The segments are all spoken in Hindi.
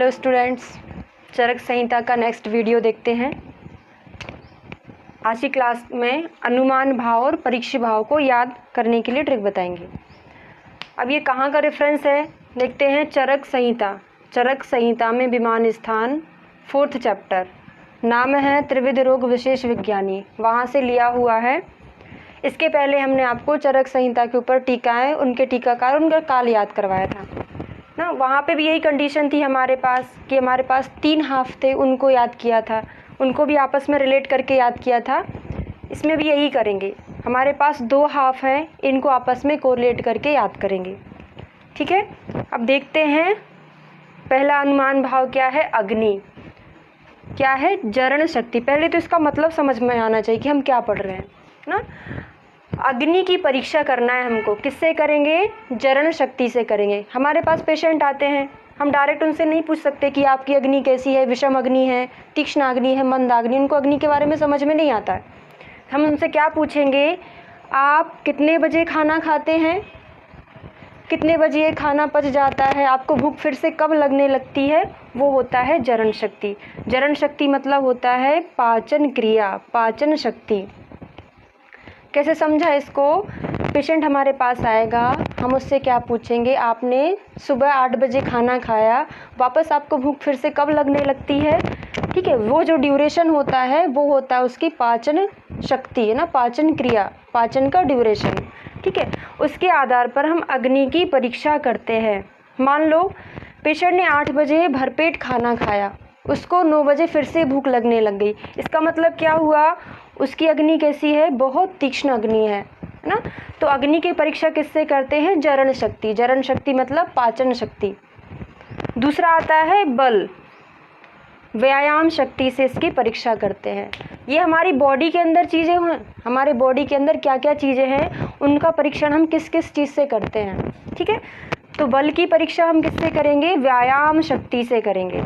हेलो स्टूडेंट्स, चरक संहिता का नेक्स्ट वीडियो देखते हैं। आज की क्लास में अनुमान भाव और परीक्ष भाव को याद करने के लिए ट्रिक बताएंगे। अब ये कहाँ का रेफरेंस है देखते हैं। चरक संहिता, चरक संहिता में विमान स्थान 4th चैप्टर, नाम है त्रिविध रोग विशेष विज्ञानी, वहाँ से लिया हुआ है। इसके पहले हमने आपको चरक संहिता के ऊपर टीकाएँ, उनके टीकाकार, उनका काल याद करवाया था ना। वहाँ पे भी यही कंडीशन थी हमारे पास कि हमारे पास 3 हाफ थे, उनको याद किया था, उनको भी आपस में रिलेट करके याद किया था। इसमें भी यही करेंगे, हमारे पास 2 हाफ हैं, इनको आपस में कोरिलेट करके याद करेंगे। ठीक है, अब देखते हैं पहला अनुमान भाव क्या है। अग्नि क्या है? जरण शक्ति। पहले तो इसका मतलब समझ में आना चाहिए कि हम क्या पढ़ रहे हैं ना। अग्नि की परीक्षा करना है हमको, किससे करेंगे? जरण शक्ति से करेंगे। हमारे पास पेशेंट आते हैं, हम डायरेक्ट उनसे नहीं पूछ सकते कि आपकी अग्नि कैसी है, विषम अग्नि है, तीक्ष्ण अग्नि है, मंद अग्नि। उनको अग्नि के बारे में समझ में नहीं आता है। हम उनसे क्या पूछेंगे? आप कितने बजे खाना खाते हैं, कितने बजे ये खाना पच जाता है, आपको भूख फिर से कब लगने लगती है, वो होता है जरण शक्ति। जरण शक्ति मतलब होता है पाचन क्रिया, पाचन शक्ति। कैसे समझा इसको? पेशेंट हमारे पास आएगा, हम उससे क्या पूछेंगे? आपने सुबह 8 बजे खाना खाया, वापस आपको भूख फिर से कब लगने लगती है? ठीक है, वो जो ड्यूरेशन होता है वो होता है उसकी पाचन शक्ति, है ना, पाचन क्रिया, पाचन का ड्यूरेशन। ठीक है, उसके आधार पर हम अग्नि की परीक्षा करते हैं। मान लो पेशेंट ने 8 बजे भरपेट खाना खाया, उसको 9 बजे फिर से भूख लगने लग गई। इसका मतलब क्या हुआ? उसकी अग्नि कैसी है? बहुत तीक्ष्ण अग्नि है ना। तो अग्नि की परीक्षा किससे करते हैं? जरण शक्ति। जरण शक्ति मतलब पाचन शक्ति। दूसरा आता है बल, व्यायाम शक्ति से इसकी परीक्षा करते हैं। ये हमारी बॉडी के अंदर चीज़ें हैं, हमारे बॉडी के अंदर क्या क्या चीज़ें हैं, उनका परीक्षण हम किस किस चीज़ से करते हैं। ठीक है, तो बल की परीक्षा हम किससे करेंगे? व्यायाम शक्ति से करेंगे।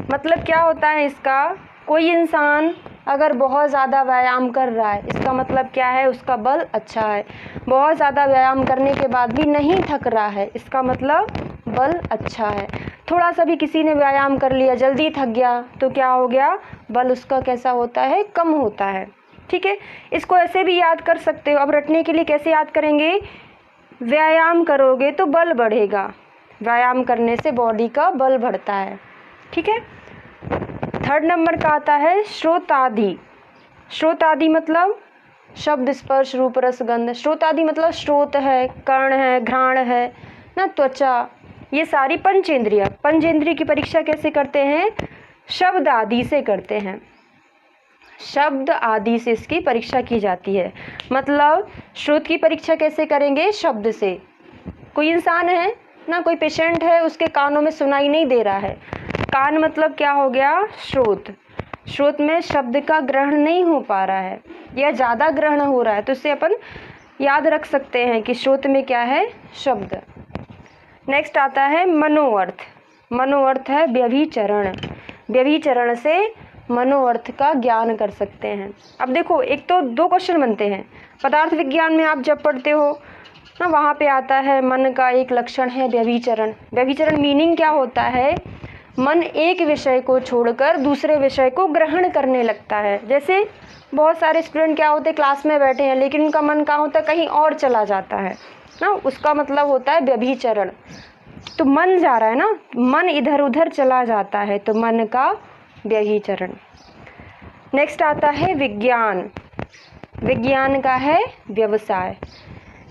मतलब क्या होता है इसका? कोई इंसान अगर बहुत ज़्यादा व्यायाम कर रहा है, इसका मतलब क्या है? उसका बल अच्छा है। बहुत ज़्यादा व्यायाम करने के बाद भी नहीं थक रहा है, इसका मतलब बल अच्छा है। थोड़ा सा भी किसी ने व्यायाम कर लिया, जल्दी थक गया, तो क्या हो गया? बल उसका कैसा होता है? कम होता है। ठीक है, इसको ऐसे भी याद कर सकते हो। अब रटने के लिए कैसे याद करेंगे? व्यायाम करोगे तो बल बढ़ेगा, व्यायाम करने से बॉडी का बल बढ़ता है। ठीक है, 3rd नंबर का आता है श्रोतादि। श्रोतादि मतलब शब्द, स्पर्श, रूप, रस, गंध। श्रोतादि मतलब श्रोत है, कर्ण है, घ्राण है ना, त्वचा, ये सारी पंचेंद्रिय। पंचेंद्रिय की परीक्षा कैसे करते हैं? शब्द आदि से करते हैं। शब्द आदि से इसकी परीक्षा की जाती है। मतलब श्रोत की परीक्षा कैसे करेंगे? शब्द से। कोई इंसान है ना, कोई पेशेंट है, उसके कानों में सुनाई नहीं दे रहा है। कान मतलब क्या हो गया? श्रोत। श्रोत में शब्द का ग्रहण नहीं हो पा रहा है या ज़्यादा ग्रहण हो रहा है, तो इससे अपन याद रख सकते हैं कि श्रोत में क्या है? शब्द। नेक्स्ट आता है मनोअर्थ। मनोअर्थ है व्यभिचरण। व्यभिचरण से मनोअर्थ का ज्ञान कर सकते हैं। अब देखो, एक तो 2 क्वेश्चन बनते हैं। पदार्थ विज्ञान में आप जब पढ़ते हो ना, वहाँ पे आता है मन का एक लक्षण है व्यभिचरण। व्यभिचरण मीनिंग क्या होता है? मन एक विषय को छोड़कर दूसरे विषय को ग्रहण करने लगता है। जैसे बहुत सारे स्टूडेंट क्या होते हैं, क्लास में बैठे हैं, लेकिन उनका मन कहाँ होता है? कहीं और चला जाता है ना, उसका मतलब होता है व्यभिचरण। तो मन जा रहा है ना, मन इधर उधर चला जाता है, तो मन का व्यभिचरण। नेक्स्ट आता है विज्ञान। विज्ञान का है व्यवसाय।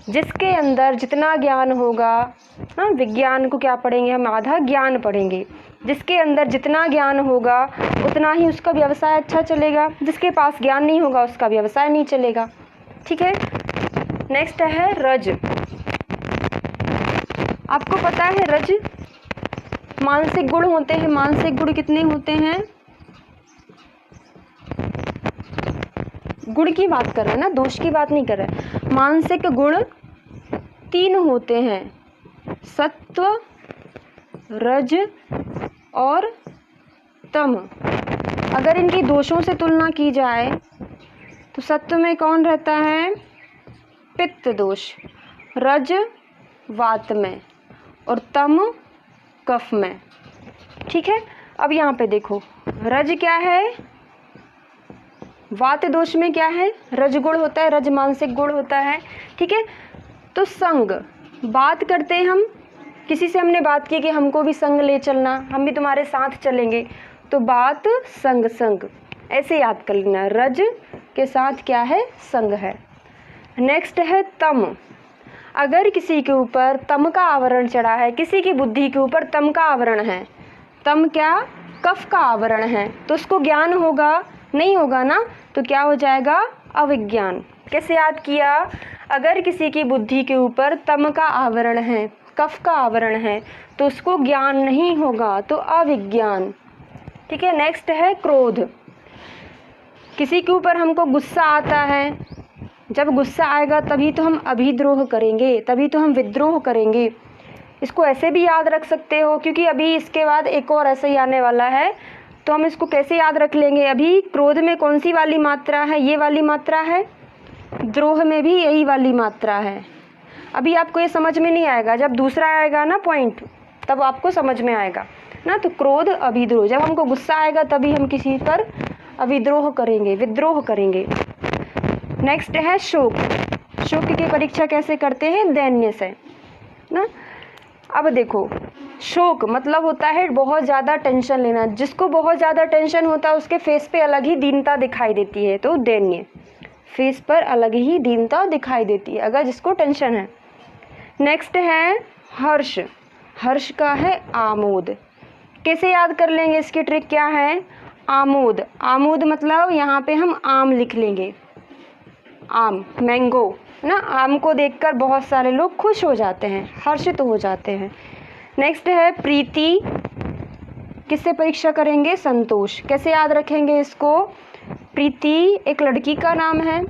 जिसके अंदर जितना ज्ञान होगा, हाँ, विज्ञान को क्या पढ़ेंगे हम? आधा ज्ञान पढ़ेंगे। जिसके अंदर जितना ज्ञान होगा उतना ही उसका व्यवसाय अच्छा चलेगा। जिसके पास ज्ञान नहीं होगा उसका व्यवसाय नहीं चलेगा। ठीक है, नेक्स्ट है रज। आपको पता है रज मानसिक गुण होते हैं। मानसिक गुण कितने होते हैं? गुण की बात कर रहे हैं ना, दोष की बात नहीं कर रहे। मानसिक गुण 3 होते हैं, सत्व, रज और तम। अगर इनकी दोषों से तुलना की जाए तो सत्व में कौन रहता है? पित्त दोष। रज वात में और तम कफ में। ठीक है। अब यहाँ पे देखो रज क्या है, वात दोष में क्या है, रज गुण होता है, रज मानसिक गुण होता है। ठीक है, तो संग, बात करते हैं हम, किसी से हमने बात की कि हमको भी संग ले चलना, हम भी तुम्हारे साथ चलेंगे, तो बात संग, संग ऐसे याद कर लेना, रज के साथ क्या है, संग है। नेक्स्ट है तम। अगर किसी के ऊपर तम का आवरण चढ़ा है, किसी की बुद्धि के ऊपर तम का आवरण है, तम क्या, कफ का आवरण है, तो उसको ज्ञान होगा, नहीं होगा ना, तो क्या हो जाएगा, अविज्ञान। कैसे याद किया, अगर किसी की बुद्धि के ऊपर तम का आवरण है, कफ का आवरण है, तो उसको ज्ञान नहीं होगा, तो अविज्ञान। ठीक है। नेक्स्ट है क्रोध। किसी के ऊपर हमको गुस्सा आता है, जब गुस्सा आएगा तभी तो हम अभिद्रोह करेंगे, तभी तो हम विद्रोह करेंगे। इसको ऐसे भी याद रख सकते हो, क्योंकि अभी इसके बाद एक और ऐसे ही आने वाला है, तो हम इसको कैसे याद रख लेंगे। अभी क्रोध में कौन सी वाली मात्रा है, ये वाली मात्रा है, द्रोह में भी यही वाली मात्रा है। अभी आपको ये समझ में नहीं आएगा, जब दूसरा आएगा ना पॉइंट, तब आपको समझ में आएगा ना। तो क्रोध, अभिद्रोह, जब हमको गुस्सा आएगा तभी हम किसी पर अभिद्रोह करेंगे, विद्रोह करेंगे। नेक्स्ट है शोक। शोक की परीक्षा कैसे करते हैं, दैन्य से ना। अब देखो शोक मतलब होता है बहुत ज़्यादा टेंशन लेना, जिसको बहुत ज़्यादा टेंशन होता है उसके फेस पे अलग ही दीनता दिखाई देती है, तो दैन्य, फेस पर अलग ही दीनता दिखाई देती है अगर जिसको टेंशन है। नेक्स्ट है हर्ष। हर्ष का है आमोद। कैसे याद कर लेंगे, इसकी ट्रिक क्या है, आमोद, आमोद मतलब यहाँ पे हम आम लिख लेंगे, आम, मैंगो ना। आम को देखकर बहुत सारे लोग खुश हो जाते हैं, हर्षित हो जाते हैं। नेक्स्ट है प्रीति। किससे परीक्षा करेंगे, संतोष। कैसे याद रखेंगे इसको, प्रीति एक लड़की का नाम है,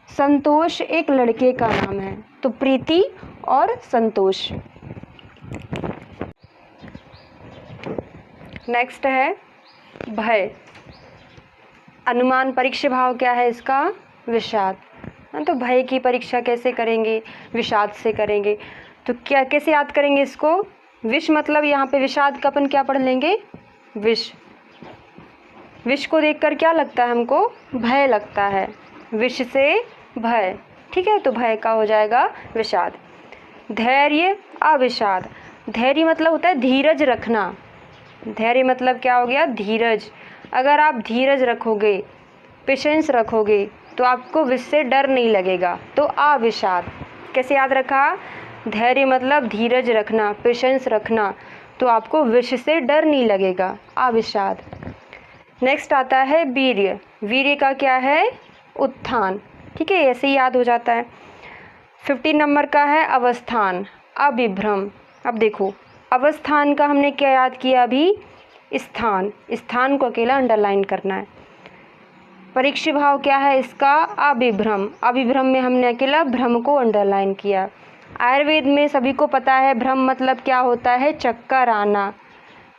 संतोष एक लड़के का नाम है, तो प्रीति और संतोष। नेक्स्ट है भय। अनुमान परीक्षा भाव क्या है इसका, विषाद। तो भय की परीक्षा कैसे करेंगे, विषाद से करेंगे। तो क्या कैसे याद करेंगे इसको, विष मतलब यहाँ पे विषाद का अपन क्या पढ़ लेंगे, विष। विष को देखकर क्या लगता है हमको, भय लगता है, विष से भय। ठीक है, तो भय का हो जाएगा विषाद। धैर्य, अविषाद। धैर्य मतलब होता है धीरज रखना। धैर्य मतलब क्या हो गया, धीरज। अगर आप धीरज रखोगे, पेशेंस रखोगे, तो आपको विष से डर नहीं लगेगा, तो अविषाद। कैसे याद रखा, धैर्य मतलब धीरज रखना, पेशेंस रखना, तो आपको विष से डर नहीं लगेगा, अविषाद। नेक्स्ट आता है वीर्य। वीर्य का क्या है, उत्थान। ठीक है, ऐसे ही याद हो जाता है। 15 नंबर का है अवस्थान, अभिभ्रम। अब देखो अवस्थान का हमने क्या याद किया अभी, स्थान। स्थान को अकेला अंडरलाइन करना है। परीक्षा भाव क्या है इसका, अभिभ्रम। अभिभ्रम में हमने अकेला भ्रम को अंडरलाइन किया। आयुर्वेद में सभी को पता है भ्रम मतलब क्या होता है, चक्कर आना।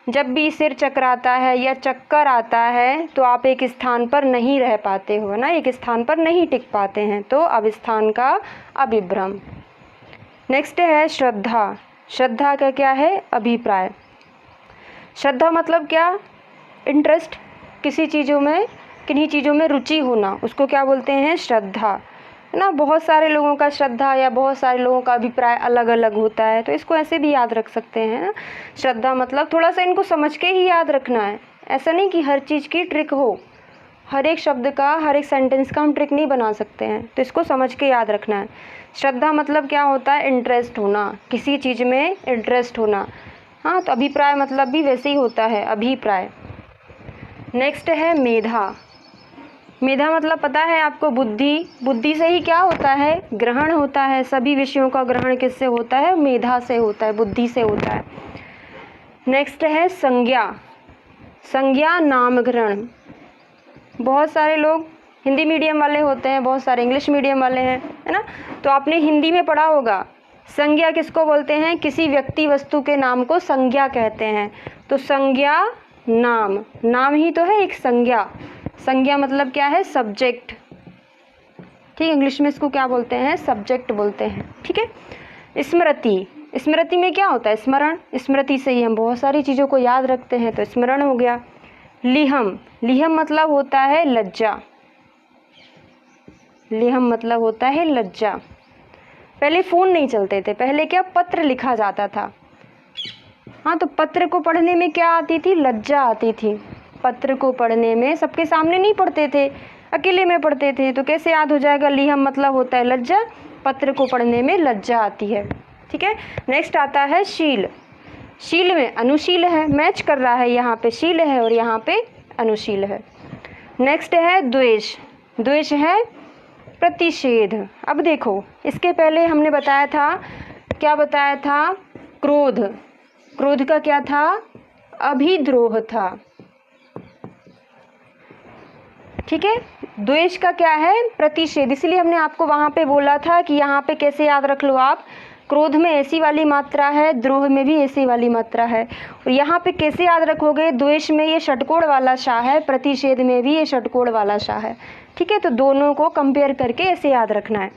जब भी सिर चकराता है या चक्कर आता है तो आप एक स्थान पर नहीं रह पाते हो ना, एक स्थान पर नहीं टिक पाते हैं, तो अवस्थान का अभिभ्रम। नेक्स्ट है श्रद्धा। श्रद्धा का क्या है, अभिप्राय। श्रद्धा मतलब क्या, इंटरेस्ट, किसी चीज़ों में, किन्हीं चीज़ों में रुचि होना, उसको क्या बोलते हैं, श्रद्धा ना। बहुत सारे लोगों का श्रद्धा या बहुत सारे लोगों का अभिप्राय अलग अलग होता है, तो इसको ऐसे भी याद रख सकते हैं ना। श्रद्धा मतलब थोड़ा सा इनको समझ के ही याद रखना है, ऐसा नहीं कि हर चीज़ की ट्रिक हो, हर एक शब्द का, हर एक सेंटेंस का हम ट्रिक नहीं बना सकते हैं, तो इसको समझ के याद रखना है। श्रद्धा मतलब क्या होता है, इंटरेस्ट होना, किसी चीज़ में इंटरेस्ट होना। हाँ, तो अभिप्राय मतलब भी वैसे ही होता है, अभिप्राय। नेक्स्ट है मेधा। मेधा मतलब पता है आपको, बुद्धि। बुद्धि से ही क्या होता है, ग्रहण होता है। सभी विषयों का ग्रहण किससे होता है, मेधा से होता है, बुद्धि से होता है। नेक्स्ट है संज्ञा। संज्ञा नामकरण। बहुत सारे लोग हिंदी मीडियम वाले होते हैं, बहुत सारे इंग्लिश मीडियम वाले हैं, है ना। तो आपने हिंदी में पढ़ा होगा, संज्ञा किसको बोलते हैं, किसी व्यक्ति वस्तु के नाम को संज्ञा कहते हैं। तो संज्ञा नाम, नाम ही तो है एक संज्ञा। संज्ञा मतलब क्या है, सब्जेक्ट। ठीक, इंग्लिश में इसको क्या बोलते हैं, सब्जेक्ट बोलते हैं। ठीक है। स्मृति, स्मृति में क्या होता है? स्मरण। स्मृति से ही हम बहुत सारी चीज़ों को याद रखते हैं, तो स्मरण हो गया। लिहम, लिहम मतलब होता है लज्जा। लिहम मतलब होता है लज्जा। पहले फ़ोन नहीं चलते थे, पहले क्या पत्र लिखा जाता था। हाँ, तो पत्र को पढ़ने में क्या आती थी? लज्जा आती थी। पत्र को पढ़ने में सबके सामने नहीं पढ़ते थे, अकेले में पढ़ते थे, तो कैसे याद हो जाएगा? लिहम मतलब होता है लज्जा, पत्र को पढ़ने में लज्जा आती है। ठीक है। नेक्स्ट आता है शील। शील में अनुशील है, मैच कर रहा है, यहाँ पे शील है और यहाँ पे अनुशील है। नेक्स्ट है द्वेष। द्वेष है प्रतिषेध। अब देखो, इसके पहले हमने बताया था, क्या बताया था? क्रोध। क्रोध का क्या था? अभिद्रोह था। ठीक है। द्वेष का क्या है? प्रतिषेध। इसलिए हमने आपको वहाँ पे बोला था कि यहाँ पे कैसे याद रख लो आप, क्रोध में ऐसी वाली मात्रा है, द्रोह में भी ऐसी वाली मात्रा है। और यहाँ पे कैसे याद रखोगे? द्वेष में ये षटकोण वाला शाह है, प्रतिषेध में भी ये षटकोण वाला शाह है। ठीक है, तो दोनों को कंपेयर करके ऐसे याद रखना है।